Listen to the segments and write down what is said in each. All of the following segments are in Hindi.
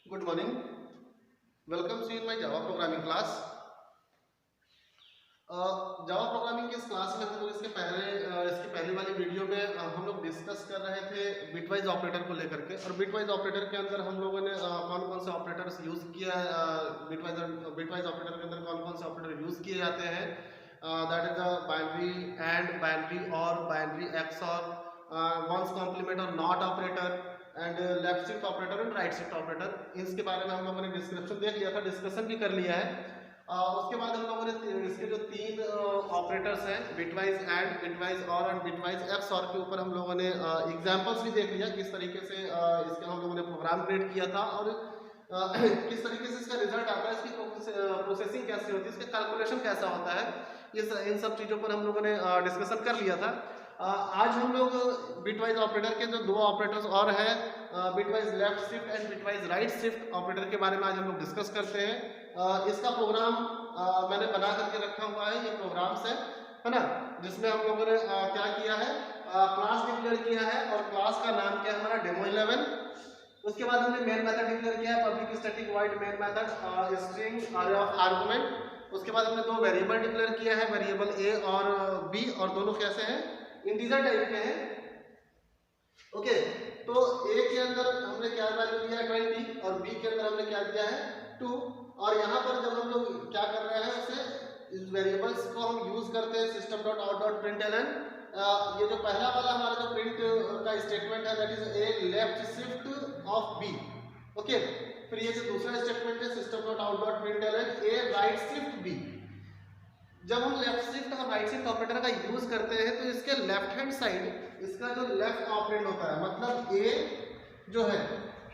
Good morning. Welcome to in my Java programming class. Java programming की इस क्लास में हम लोग इसकी पहली वाली वीडियो में हम लोग डिस्कस कर रहे थे बिटवाइज ऑपरेटर को लेकर के। और बिटवाइज ऑपरेटर के अंदर हम लोगों ने कौन कौन से ऑपरेटर्स यूज किया है, बिटवाइज ऑपरेटर के अंदर कौन कौन से ऑपरेटर यूज किए जाते हैं। That is binary and, binary और, बाइनरी एक्सऑर, वंस कॉम्प्लीमेंट और not operator and left shift operator and right shift operator. इसके बारे में हम लोगों ने डिस्क्रिप्शन देख लिया था, डिस्कशन भी कर लिया है। उसके बाद हम लोगों ने इसके जो तीन ऑपरेटर्स हैं, बिटवाइज एंड, बिटवाइज और एंड बिटवाइज एक्स और के ऊपर हम लोगों ने एग्जांपल्स भी देख लिया, किस तरीके से इसका हम लोगों ने प्रोग्राम क्रिएट किया था और किस तरीके से इसका रिजल्ट आता है, इसकी प्रोसेसिंग कैसे होती है, इसका कैलकुलेशन कैसा होता है। इन सब चीज़ों पर हम लोगों ने डिस्कशन कर लिया था। आज हम लोग बिटवाइज ऑपरेटर के जो दो ऑपरेटर्स और हैं, bitwise left shift and bitwise right shift operator के बारे में आज हम लोग डिस्कस करते हैं। इसका प्रोग्राम मैंने बना करके रखा हुआ है, ये प्रोग्राम्स है ना, जिसमें हम लोगों ने क्या किया है, क्लास डिक्लेयर किया है और क्लास का नाम क्या है हमारा डेमो 11। उसके बाद हमने मेन मेथड डिक्लेयर किया है, public static void main method string अरे ऑफ आर्गुमेंट। उसके बाद हमने दो वेरिएबल डिक्लेयर किया है, वेरिएबल ए और बी, और दोनों कैसे हैं, इंटीजर टाइप के हैं। ओके, तो ए के अंदर हमने क्या वैल्यू दिया है 20 और बी के अंदर हमने क्या दिया है 2। और यहाँ पर जब हम लोग क्या कर रहे हैं, उसे इस वेरिएबल्स को हम यूज करते हैं system.out.println। ये जो पहला वाला हमारा जो प्रिंट का स्टेटमेंट है, that is a left shift of B. Okay, फिर ये जो दूसरा स्टेटमेंट है system.out.println ए राइट शिफ्ट बी। जब हम लेफ्ट शिफ्ट और राइट शिफ्ट ऑपरेटर का यूज करते हैं तो इसके लेफ्ट हैंड साइड, इसका जो लेफ्ट ऑपरेंड होता है, मतलब ए जो है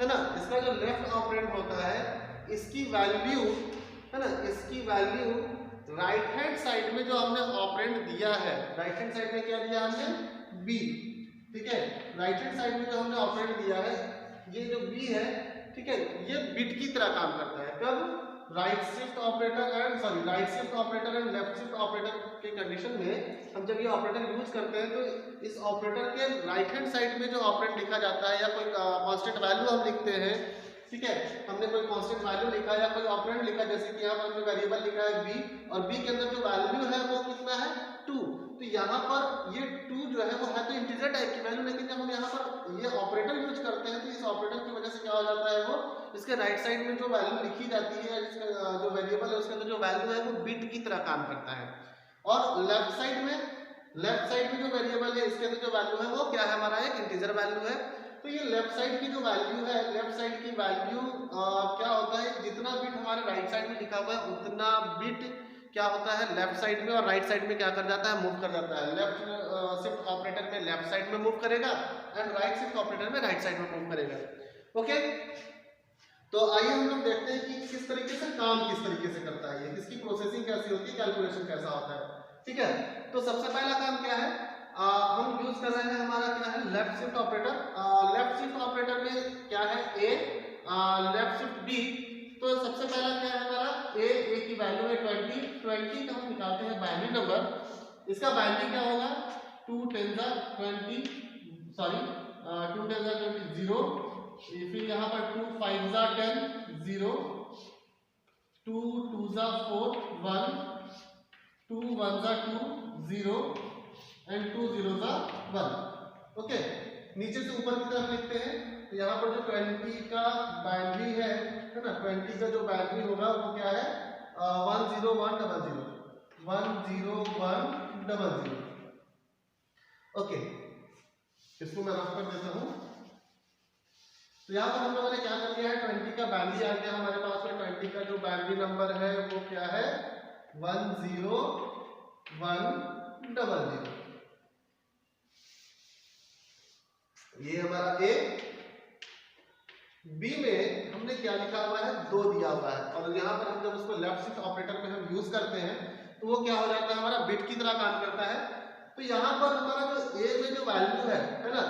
ना, इसका जो लेफ्ट ऑपरेंड होता है, इसकी वैल्यू है ना, इसकी वैल्यू राइट हैंड साइड में जो हमने ऑपरेंड दिया है, राइट हैंड साइड में क्या दिया हमने बी। ठीक है, राइट हैंड साइड में जो हमने ऑपरेंड दिया है, ये जो बी है, ठीक है, ये बिट की तरह काम करता है। कब, right shift operator and left shift operator के कंडीशन में हम जब ये ऑपरेटर यूज करते हैं तो इस ऑपरेटर के राइट हैंड साइड में जो ऑपरेंड लिखा जाता है या कोई कांस्टेंट वैल्यू हम लिखते हैं, ठीक है, हमने कोई कांस्टेंट वैल्यू लिखा या कोई ऑपरेंड लिखा, जैसे कि यहाँ पर हमने वेरिएबल लिखा है बी और बी के अंदर जो वैल्यू है वो कितना है 2। तो यहाँ पर ये 2 जो है वो है तो इंटीजर टाइप की वैल्यू, लेकिन जब हम यहाँ पर ये ऑपरेटर यूज करते हैं तो इस ऑपरेटर की वजह से क्या हो जाता है, वो इसके राइट साइड में जो वैल्यू लिखी जाती है, इसका जो वेरिएबल है उसके अंदर जो वैल्यू है वो बिट की तरह काम करता है। और लेफ्ट साइड में जो वेरिएबल है, इसके अंदर जो वैल्यू है वो क्या है, हमारा एक इंटीजर वैल्यू है। तो ये लेफ्ट साइड की जो वैल्यू है, लेफ्ट साइड की वैल्यू क्या होता है, जितना बिट हमारे राइट साइड में लिखा हुआ है उतना बिट क्या होता है लेफ्ट साइड में और राइट साइड में क्या कर जाता है, मूव कर जाता है। लेफ्ट शिफ्ट ऑपरेटर में लेफ्ट साइड में मूव करेगा एंड राइट शिफ्ट ऑपरेटर में राइट साइड में मूव करेगा। ओके, तो आइए हम लोग देखते हैं कि किस तरीके से काम किस तरीके से करता है, इसकी प्रोसेसिंग कैसी होती है, कैलकुलेशन कैसा होता है। ठीक है, तो सबसे पहला काम क्या है, हम यूज कर रहे हैं, हमारा क्या है left shift operator. Left shift operator में क्या है ए, लेफ्ट शिफ्ट बी। तो सबसे पहला क्या है हमारा ए की वैल्यू है 20 का हम निकालते हैं बाइनरी नंबर। इसका बाइनरी क्या होगा 2 10 20 0। फिर यहाँ पर 2 5 10 0, 2 2 4 1, 2 1 2 0 एंड 2 0 1। ओके, नीचे से ऊपर की तरफ लिखते हैं तो यहाँ पर जो 20 का बाइनरी है ना, 20 का जो बाइनरी होगा वो क्या है 10100 10100। ओके, इसको मैं रफ कर देता हूँ। तो यहाँ पर हम लोगों ने क्या कर दिया है, 20 का बाइनरी आ गया हमारे पास में। 20 का जो बाइनरी नंबर है वो क्या है 10100। ये हमारा ए। बी में हमने क्या लिखा हुआ है 2 दिया हुआ है, और यहाँ पर हम जब उसको लेफ्ट शिफ्ट ऑपरेटर में हम यूज करते हैं तो वो क्या हो जाता है, हमारा बिट की तरह काम करता है। तो यहाँ पर हमारा जो ए में जो वैल्यू है ना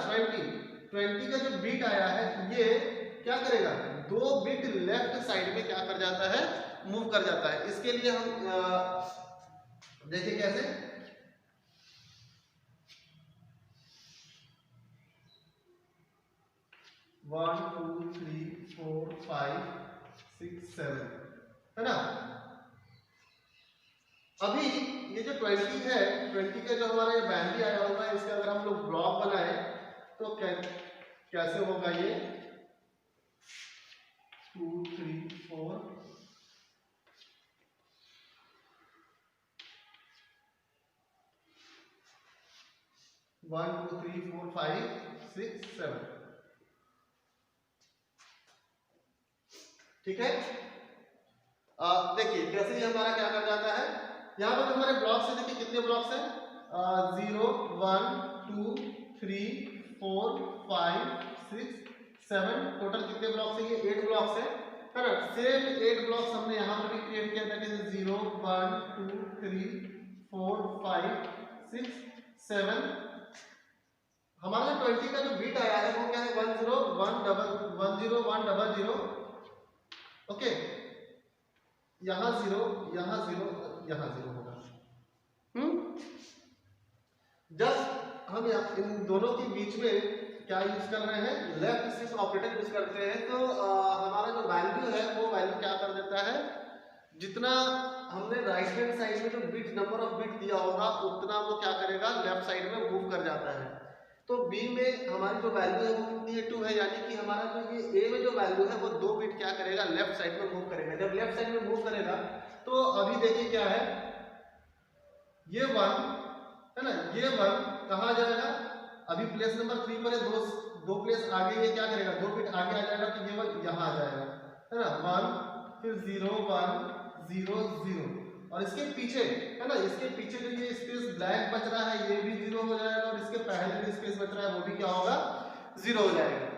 20 का जो बिट आया है, ये क्या करेगा 2 बिट लेफ्ट साइड में क्या कर जाता है, मूव कर जाता है। इसके लिए हम देखिए कैसे, 1 2 3 4 5 6 7 है ना। अभी ये जो 20 है, 20 का जो हमारा ये बाइनरी आया होगा, इसका अगर हम लोग ब्लॉक बनाए तो कैसे होगा ये 2 3 4 1 2 3 4 5 6 7, ठीक है। देखिए कैसे ये हमारा क्या कर जाता है, यहाँ पर हमारे ब्लॉक्स है, देखिए कितने ब्लॉक्स हैं, 0 1 2 3 4 5 6 7, टोटल कितने ब्लॉक्स हैं, ये 8 ब्लॉक्स है ना। सेम 8 ब्लॉक्स हमने यहाँ पर भी क्रिएट किया था, जैसे 0 1 2 3 4 5 6 7। हमारा जो 20 का जो बीट आया है वो क्या है 10100, ओके। यहाँ 0 यहाँ 0 यहाँ 0 होगा। जस्ट हम इन दोनों के बीच में क्या यूज कर रहे हैं, लेफ्ट शिफ्ट ऑपरेटर यूज करते हैं। तो हमारा जो वैल्यू है वो वैल्यू क्या कर देता है, जितना हमने राइट हैंड साइड में जो बिट नंबर ऑफ बिट दिया होगा उतना वो क्या करेगा, लेफ्ट साइड में मूव कर जाता है। तो बी में हमारी जो वैल्यू है वो कितनी है 2 है, यानी कि हमारा जो ये ए में जो वैल्यू है वो 2 बिट क्या करेगा, लेफ्ट साइड में मूव करेगा। जब लेफ्ट साइड में मूव करेगा तो अभी देखिए क्या है, ये 1 है ना, ये 1 कहाँ जाएगा, अभी प्लेस नंबर 3 पर है, दो प्लेस आगे ये क्या करेगा, 2 बिट आगे आ जाएगा, तो ये 1 यहाँ आ जाएगा, है ना, 1 फिर 0 1 0 0, और इसके पीछे है ना, इसके पीछे जो ये स्पेस ब्लैंक बच रहा है ये भी 0 हो जाएगा, और इसके पहले जो स्पेस बच रहा है वो भी क्या होगा, 0 हो जाएगा।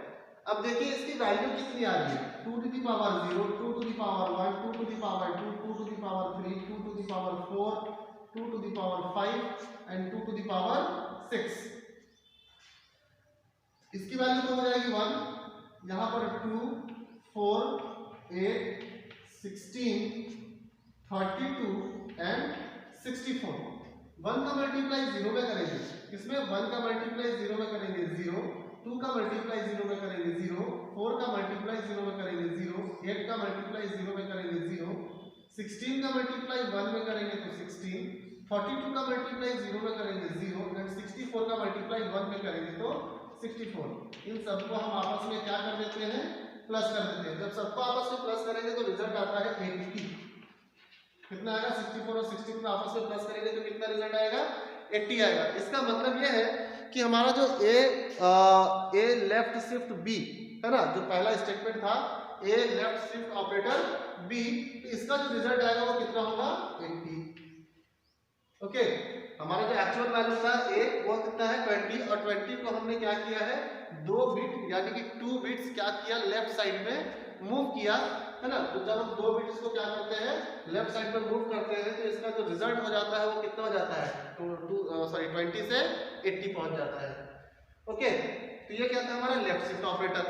अब देखिए इसकी वैल्यू कितनी आ रही है, 2 to the power 0, 2 to the power 1, 2 to the power 2, 2 to the power 3, 2 to the power 4, 2 to the power 5 and 2 to the power 6। इसकी वैल्यू तो हो जाएगी 1, यहाँ पर 2 4 8 16 32 एंड 64। 1 का मल्टीप्लाई 0 में करेंगे, इसमें 1 का मल्टीप्लाई 0 में करेंगे 0, 2 का मल्टीप्लाई 0 में करेंगे 0, 4 का मल्टीप्लाई 0 में करेंगे 0, 8 का मल्टीप्लाई 0 में करेंगे 0, 16 का मल्टीप्लाई 1 में करेंगे तो 16, 42 का मल्टीप्लाई 0 में करेंगे 0 एंड 64 का मल्टीप्लाई 1 में करेंगे तो 64। इन सबको हम आपस में क्या कर देते हैं, प्लस कर देते हैं। जब सबको आपस में प्लस करेंगे तो रिजल्ट आता है 80। कितना आएगा, 64 और 16 को आपस में प्लस करेंगे तो कितना रिजल्ट आएगा, 80 आएगा। इसका मतलब यह है कि हमारा जो ए लेफ्ट शिफ्ट बी है ना, जो पहला स्टेटमेंट था ए लेफ्ट शिफ्ट ऑपरेटर बी, इसका जो रिजल्ट आएगा वो कितना होगा, 80। ओके, हमारा जो एक्चुअल वैल्यू था ए वो कितना है 20, और 20 को हमने क्या किया है 2 बिट यानी कि 2 बिट्स क्या किया, लेफ्ट साइड में मूव किया, है ना। तो जब हम 2 बिट्स को क्या करते हैं, लेफ्ट साइड में मूव करते हैं तो इसका जो रिजल्ट हो जाता है वो कितना हो जाता है, 20 से 80 पहुंच जाता है। ओके, तो ये क्या था हमारा लेफ्ट शिफ्ट ऑपरेटर।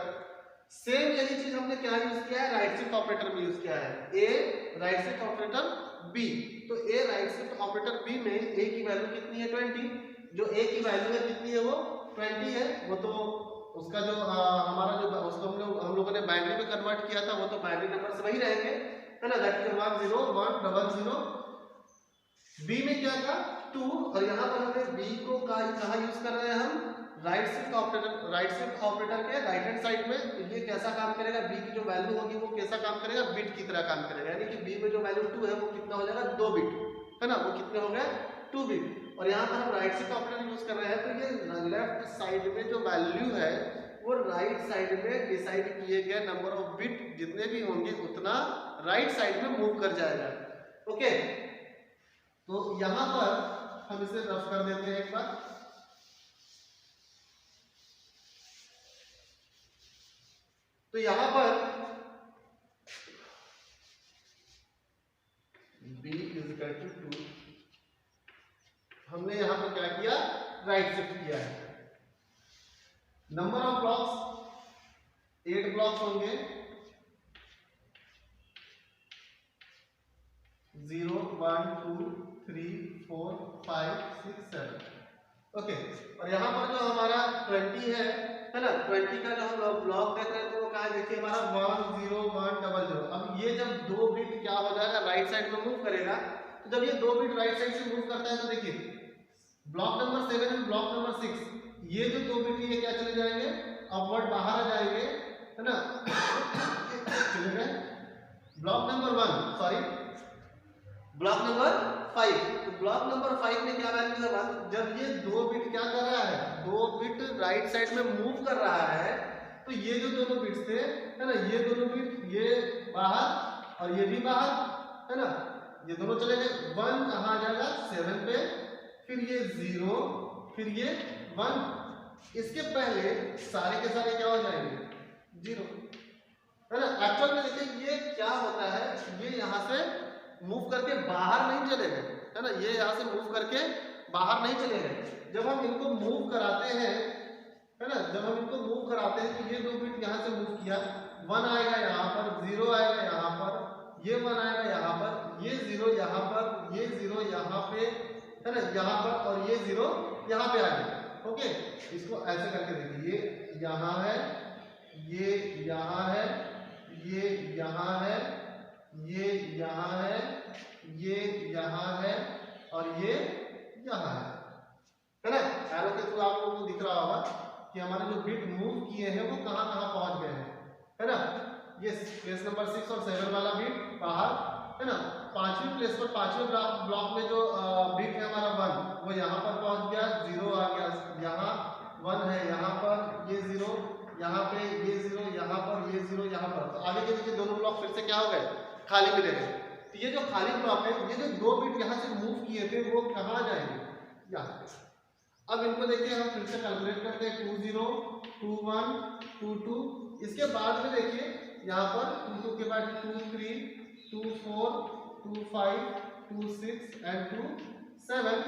सेम यही चीज हमने क्या यूज किया है, राइट शिफ्ट ऑपरेटर में यूज किया है, ए राइट शिफ्ट ऑपरेटर बी। तो ए राइट शिफ्ट ऑपरेटर बी में ए की वैल्यू कितनी है 20, जो ए की वैल्यू है कितनी है वो 20 है, वो तो उसका जो हमारा जो उसको हम लोगों ने बाइनरी में कन्वर्ट किया था वो तो बाइनरी नंबर से वही रहेंगे, है ना, दैट इज 1 0 1 0 0। बी में क्या था 2, और यहाँ पर हमें बी को कहाँ यूज कर रहे हैं हम, राइट शिफ्ट ऑपरेटर के राइट हैंड साइड में। तो ये कैसा काम करेगा, बी की जो वैल्यू होगी वो कैसा काम करेगा, बिट की तरह काम करेगा, यानी कि बी में जो वैल्यू 2 है वो कितना हो जाएगा 2 बिट, है ना, वो कितने हो गए 2 बिट। और यहाँ पर हम राइट शिफ्ट ऑपरेटर यूज कर रहे हैं, तो ये लेफ्ट साइड में जो वैल्यू है वो राइट साइड में डिसाइड किए गए नंबर ऑफ बिट जितने भी होंगे उतना राइट साइड में मूव कर जाएगा। ओके, तो यहाँ पर हम इसे रफ कर देते हैं एक बार। तो यहां पर b इज इक्वल टू 2, हमने यहां पर क्या किया, राइट शिफ्ट किया है। नंबर ऑफ ब्लॉक्स 8 ब्लॉक्स होंगे, 0 1 2 3 4 5 6 7। ओके, और यहाँ पर जो हमारा 20 है ना, 20 का जो हम ब्लॉक देख रहे हैं तो वो कहा, देखिए हमारा 1 0 100। अब ये जब 2 बिट क्या हो जाएगा, राइट साइड में मूव करेगा। तो जब ये 2 बिट राइट साइड से मूव करता है तो देखिए ब्लॉक नंबर 7 और ब्लॉक नंबर 6, ये जो 2 बिट ये क्या चले जाएंगे, अपवर्ड बाहर आ जाएंगे, है ना। चले गए block number 1, sorry block number 5। तो ब्लॉक नंबर 5 में क्या वैल्यू है 1। जब ये 2 बिट क्या कर रहा है, 2 बिट राइट साइड में मूव कर रहा है, तो ये जो दोनों बिट्स थे, है ना, ये दोनों बिट ये बाहर और ये भी बाहर, है ना, ये दोनों चले गए। 1 कहाँ आ जाएगा 7 पे, फिर ये 0, फिर ये 1। इसके पहले सारे के सारे क्या हो जाएंगे 0, है ना। एक्चुअल में देखिए ये क्या होता है, ये यहाँ से मूव करके बाहर नहीं चले गए, है ना, ये यहाँ से मूव करके बाहर नहीं चले गए। जब हम इनको मूव कराते हैं, है ना, जब हम इनको मूव कराते हैं तो ये 2 बिट यहाँ से मूव किया, 1 आएगा यहाँ पर, 0 आएगा यहाँ पर, ये 1 आएगा यहाँ पर, ये 0 यहाँ पर, ये 0 यहाँ पे, है ना, यहाँ पर, और ये 0 यहाँ पे आ गया। ओके, इसको ऐसे करके देखिए, ये यहाँ है, ये यहाँ है, ये यहाँ है, ये यहाँ है, ये यहाँ है, और ये यहाँ है ना। एरो के थ्रू आप लोगों को दिख रहा होगा कि हमारे जो बिट मूव किए हैं वो कहाँ कहाँ पहुंच गए हैं, है ना। ये प्लेस नंबर 6 और 7 वाला बिट बाहर, है ना। 5वीं प्लेस पर 5वें ब्लॉक में जो बिट है हमारा 1, वो यहाँ पर पहुंच गया, 0 आ गया, यहाँ 1 है, यहाँ पर ये 0, यहाँ पे ये 0, यहाँ पर ये 0, यहाँ पर। तो आगे के देखिए दोनों ब्लॉक फिर से क्या हो गए, खाली मिले गए। तो ये जो खाली ब्लॉक है, ये जो 2 बिट यहाँ से मूव किए थे वो कहाँ जाएंगे, यहाँ। अब इनको देखिए हम फिर से कैलकुलेट करते हैं, 2 0 2 1 2 2। इसके बाद में देखिए यहाँ पर 2 2 के बाद 2 3 2 4 2 5 2 6 एंड 2 7,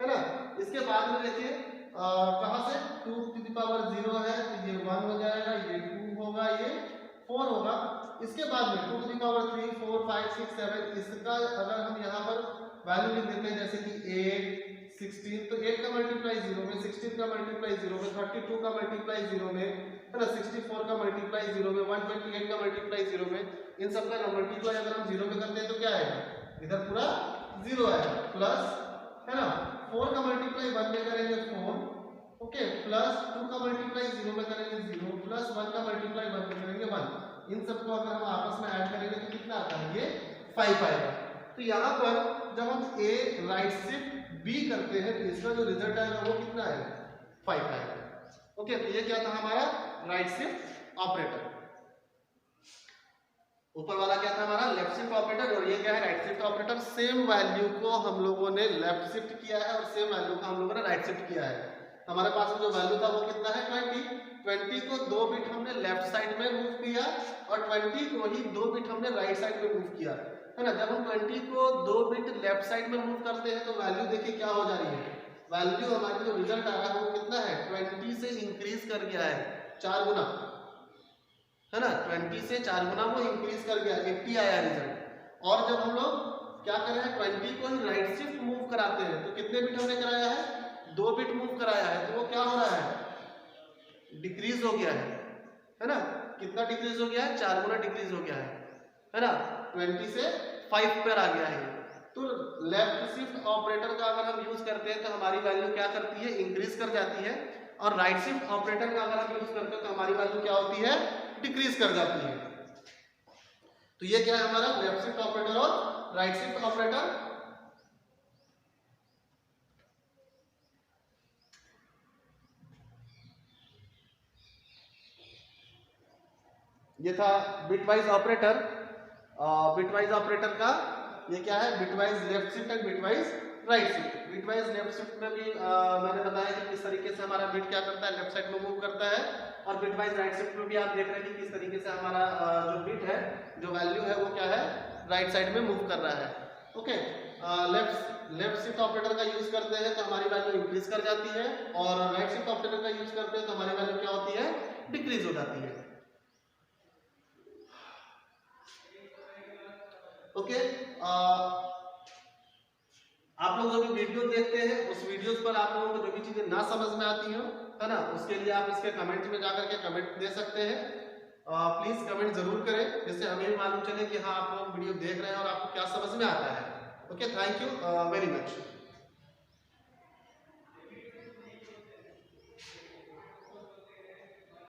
है ना। इसके बाद में देखिए कहाँ से 2 टू द पावर 0 है, तो ये 1 हो जाएगा, ये 2 होगा, ये 4 होगा। इसके बाद में 2 टू द पावर 3 4 5 6 7, इसका अगर हम यहाँ पर वैल्यू लिख देते हैं जैसे कि 8 16, तो 8 का मल्टीप्लाई 0 में, 16 का मल्टीप्लाई 0 में, 32 का मल्टीप्लाई 0 में, है ना, 64 का मल्टीप्लाई 0 में, 128 का मल्टीप्लाई 0 में। इन सब का मल्टीप्लाई अगर हम 0 में करते हैं तो क्या आएगा, इधर पूरा 0 आएगा, प्लस, है ना, 4 का मल्टीप्लाई 1 में करेंगे 4, ओके, प्लस 2 का मल्टीप्लाई 0 में करेंगे 0, प्लस 1 का मल्टीप्लाई 1 में करेंगे 1। इन सबको अगर हम आपस में ऐड करेंगे तो कितना आता है, ये 5 आएगा। तो यहाँ पर जब हम A राइट शिफ्ट B करते हैं तो इसका जो रिजल्ट आएगा वो कितना आएगा, 5 आएगा। ओके, तो ये क्या था हमारा राइट शिफ्ट ऑपरेटर। ऊपर वाला क्या था हमारा लेफ्ट शिफ्ट ऑपरेटर, और ये क्या है right shift operator. Same value को हम लोगों ने लेफ्ट शिफ्ट किया है और सेम वैल्यू को हम लोगों ने राइट शिफ्ट किया है। हमारे पास में जो वैल्यू था वो कितना है 20 को 2 बिट हमने लेफ्ट साइड में मूव किया और 20 को ही 2 बिट हमने राइट साइड में मूव किया, है ना। जब हम 20 को 2 बिट लेफ्ट साइड में मूव करते हैं तो वैल्यू देखिए क्या हो जा रही है, वैल्यू हमारी जो रिजल्ट आ रहा है वो कितना है 20 से इंक्रीज कर गया है 4 गुना, है ना। 20 से 4 गुना वो इंक्रीज कर गया, 80 आया रिजल्ट। और जब हम लोग क्या कर रहे हैं 20 को ही राइट शिफ्ट मूव कराते हैं तो कितने बिट हमने कराया है, 2 बिट मूव कराया है, तो वो क्या हो रहा है डिक्रीज हो गया है ना। कितना डिक्रीज हो गया है, 4 गुना डिक्रीज हो गया है ना। 20 से 5 पर आ गया है। तो लेफ्ट शिफ्ट ऑपरेटर का अगर हम यूज करते हैं तो हमारी वैल्यू क्या करती है, इंक्रीज कर जाती है, और राइट शिफ्ट ऑपरेटर का अगर हम यूज करते हैं तो हमारी वैल्यू क्या होती है, डिक्रीज कर जाती है। तो ये क्या है हमारा लेफ्ट शिफ्ट ऑपरेटर और राइट शिफ्ट ऑपरेटर। ये था बिटवाइज ऑपरेटर। बिटवाइज ऑपरेटर का ये क्या है, bitwise left shift and bitwise right shift. Bitwise left shift में भी मैंने बताया कि किस तरीके से हमारा बिट क्या करता है, लेफ्ट साइड में मूव करता है, और बिटवाइज राइट शिफ्ट में भी आप देख रहे हैं कि किस तरीके से हमारा जो बिट है, जो वैल्यू है वो क्या है, राइट साइड में मूव कर रहा है। ओके, लेफ्ट शिफ्ट ऑपरेटर का यूज करते हैं तो हमारी वैल्यू इंक्रीज कर जाती है, और राइट शिफ्ट ऑपरेटर का यूज करते हैं तो हमारी वैल्यू क्या होती है, डिक्रीज हो जाती है। ओके, आप लोग जो भी वीडियो देखते हैं उस वीडियोस पर आप लोगों को जो भी चीजें ना समझ में आती हो, है ना, उसके लिए आप इसके कमेंट में जाकर के कमेंट दे सकते हैं। प्लीज कमेंट जरूर करें, जिससे हमें भी मालूम चले कि हाँ आप लोग वीडियो देख रहे हैं और आपको क्या समझ में आता है। Okay, thank you very much.